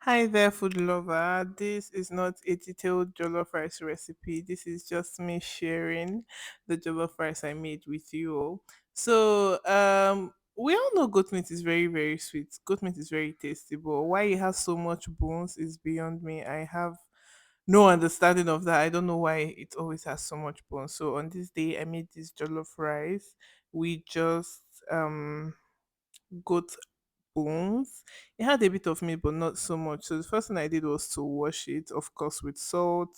Hi there, food lover. This is not a detailed jollof rice recipe. This is just me sharing the jollof rice I made with you all. We all know goat meat is very, very sweet. Goat meat is very tasty, but why it has so much bones is beyond me. I have no understanding of that. I don't know why it always has so much bones. So on this day, I made this jollof rice. We just goat bones. It had a bit of meat, but not so much. So the first thing I did was to wash it, of course, with salt.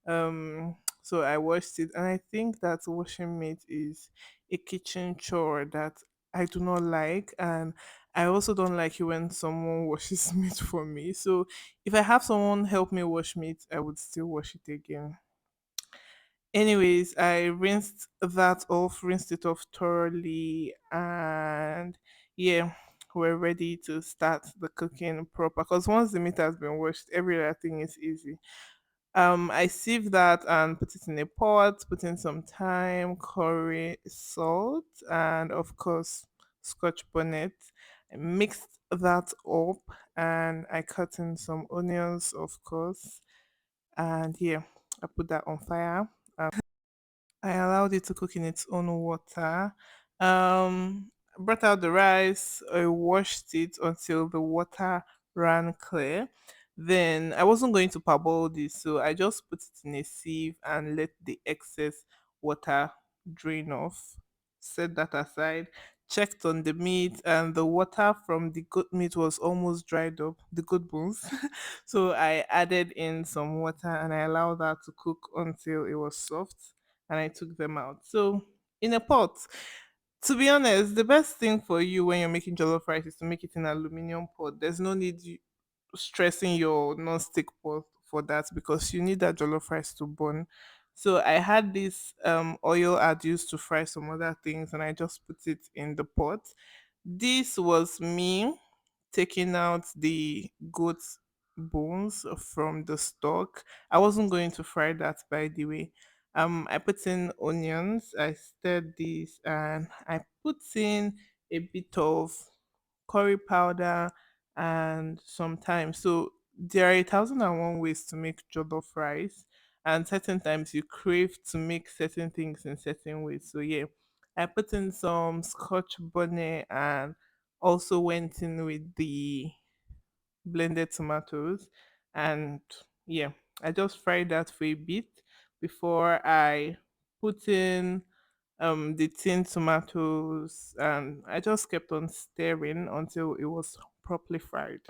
So I washed it, and I think that washing meat is a kitchen chore that I do not like, and I also don't like it when someone washes meat for me. So if I have someone help me wash meat, I would still wash it again. Anyways, I rinsed it off thoroughly, and yeah, we're ready to start the cooking proper. Because once the meat has been washed, every other thing is easy. I sieve that and put it in a pot, put in some thyme, curry, salt, and of course, scotch bonnet. I mixed that up and I cut in some onions, of course, and yeah, I put that on fire. I allowed it to cook in its own water. Brought out the rice. I washed it until the water ran clear. Then I wasn't going to parboil this, so I just put it in a sieve and let the excess water drain off. Set that aside. Checked on the meat, and the water from the goat meat was almost dried up. The goat bones. So I added in some water and I allowed that to cook until it was soft and I took them out. So in a pot, to be honest, the best thing for you when you're making jollof rice is to make it in aluminium pot. There's no need stressing your non-stick pot for that because you need that jollof rice to burn. So I had this oil I'd used to fry some other things and I just put it in the pot. This was me taking out the goat bones from the stock. I wasn't going to fry that, by the way. I put in onions, I stirred this, and I put in a bit of curry powder and some thyme. So there are 1,001 ways to make jollof rice, and certain times you crave to make certain things in certain ways. So yeah, I put in some scotch bonnet and also went in with the blended tomatoes, and yeah, I just fried that for a bit before I put in the tin tomatoes, and I just kept on stirring until it was properly fried.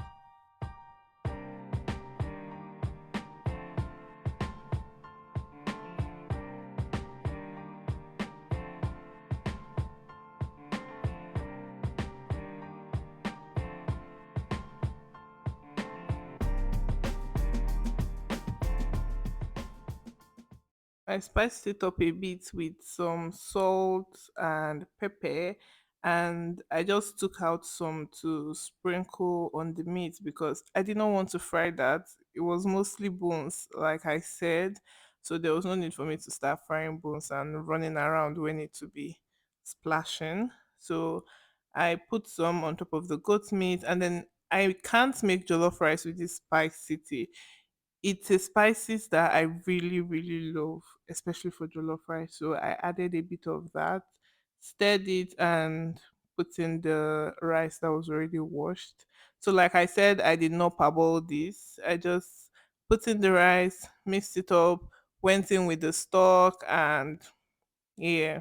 I spiced it up a bit with some salt and pepper, and I just took out some to sprinkle on the meat because I did not want to fry that. It was mostly bones, like I said, so there was no need for me to start frying bones and running around when it to be splashing. So I put some on top of the goat meat, and then I can't make jollof rice with this spicy. It's a spices that I really, really love, especially for jollof rice. So I added a bit of that, stirred it, and put in the rice that was already washed. So, like I said, I did not parboil this. I just put in the rice, mixed it up, went in with the stock, and yeah.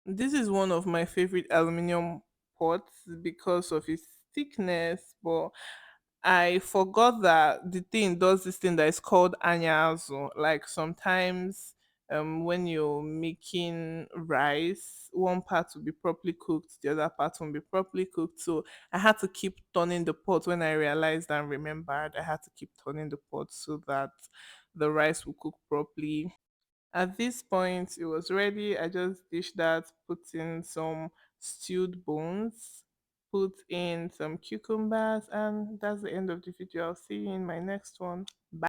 This is one of my favorite aluminium pots because of its thickness, but I forgot that the thing does this thing that is called anyazo. Like sometimes when you're making rice, one part will be properly cooked, the other part won't be properly cooked. So I had to keep turning the pot when I realized and remembered I had to keep turning the pot so that the rice will cook properly. At this point, it was ready. I just dished that, put in some stewed bones, put in some cucumbers, and that's the end of the video. I'll see you in my next one. Bye.